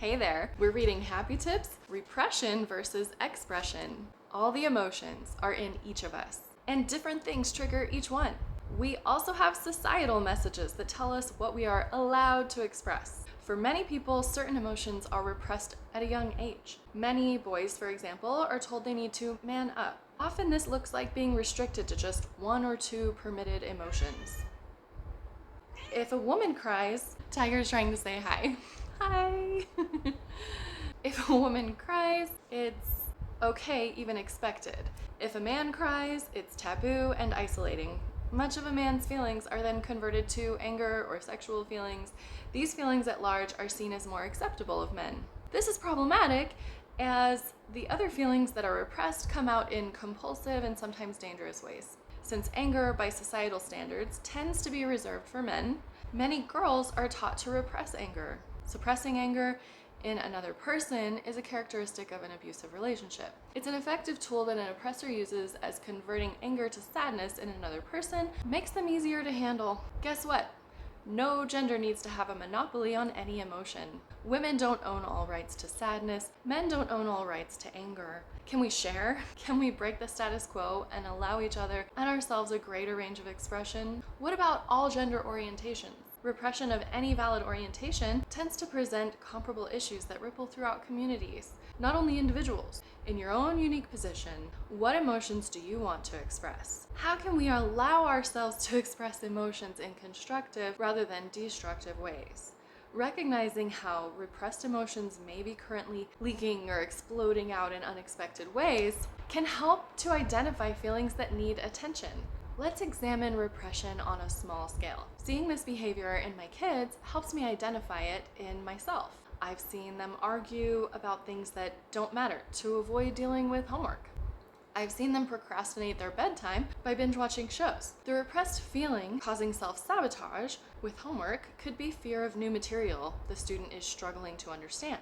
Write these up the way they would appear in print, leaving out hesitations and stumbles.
Hey there, we're reading Happy Tips, Repression versus Expression. All the emotions are in each of us, and different things trigger each one. We also have societal messages that tell us what we are allowed to express. For many people, certain emotions are repressed at a young age. Many boys, for example, are told they need to man up. Often this looks like being restricted to just one or two permitted emotions. If a woman cries, Tiger's trying to say hi. Hi! If a woman cries, it's okay, even expected. If a man cries, it's taboo and isolating. Much of a man's feelings are then converted to anger or sexual feelings. These feelings at large are seen as more acceptable of men. This is problematic as the other feelings that are repressed come out in compulsive and sometimes dangerous ways. Since anger, by societal standards, tends to be reserved for men, many girls are taught to repress anger. Suppressing anger in another person is a characteristic of an abusive relationship. It's an effective tool that an oppressor uses as converting anger to sadness in another person makes them easier to handle. Guess what? No gender needs to have a monopoly on any emotion. Women don't own all rights to sadness. Men don't own all rights to anger. Can we share? Can we break the status quo and allow each other and ourselves a greater range of expression? What about all gender orientations? Repression of any valid orientation tends to present comparable issues that ripple throughout communities, not only individuals. In your own unique position, what emotions do you want to express? How can we allow ourselves to express emotions in constructive rather than destructive ways? Recognizing how repressed emotions may be currently leaking or exploding out in unexpected ways can help to identify feelings that need attention. Let's examine repression on a small scale. Seeing this behavior in my kids helps me identify it in myself. I've seen them argue about things that don't matter to avoid dealing with homework. I've seen them procrastinate their bedtime by binge watching shows. The repressed feeling causing self-sabotage with homework could be fear of new material the student is struggling to understand.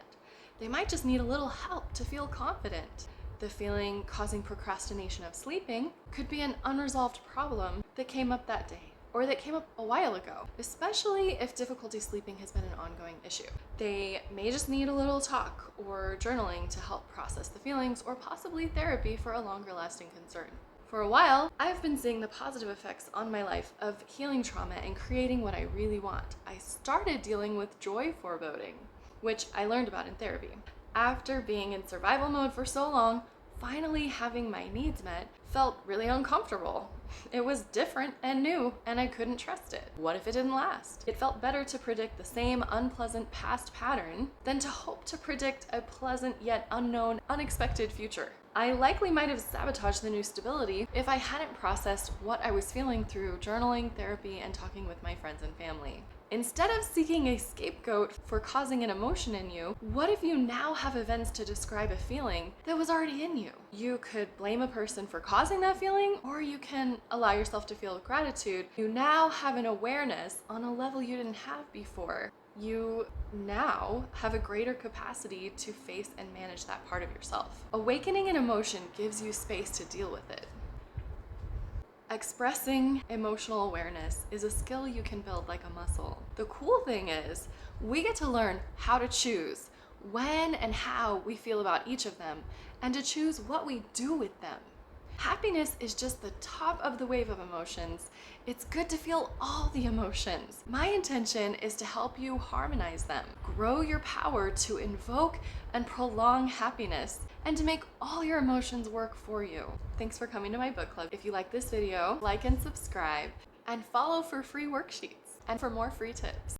They might just need a little help to feel confident. The feeling causing procrastination of sleeping could be an unresolved problem that came up that day or that came up a while ago, especially if difficulty sleeping has been an ongoing issue. They may just need a little talk or journaling to help process the feelings, or possibly therapy for a longer lasting concern. For a while, I've been seeing the positive effects on my life of healing trauma and creating what I really want. I started dealing with joy foreboding, which I learned about in therapy. After being in survival mode for so long, finally having my needs met felt really uncomfortable. It was different and new, and I couldn't trust it. What if it didn't last? It felt better to predict the same unpleasant past pattern than to hope to predict a pleasant yet unknown, unexpected future. I likely might have sabotaged the new stability if I hadn't processed what I was feeling through journaling, therapy, and talking with my friends and family. Instead of seeking a scapegoat for causing an emotion in you, what if you now have events to describe a feeling that was already in you? You could blame a person for causing that feeling, or you can allow yourself to feel gratitude. You now have an awareness on a level you didn't have before. You now have a greater capacity to face and manage that part of yourself. Awakening an emotion gives you space to deal with it. Expressing emotional awareness is a skill you can build like a muscle. The cool thing is, we get to learn how to choose when and how we feel about each of them, and to choose what we do with them. Happiness is just the top of the wave of emotions. It's good to feel all the emotions. My intention is to help you harmonize them, grow your power to invoke and prolong happiness, and to make all your emotions work for you. Thanks for coming to my book club. If you like this video, like and subscribe, and follow for free worksheets and for more free tips.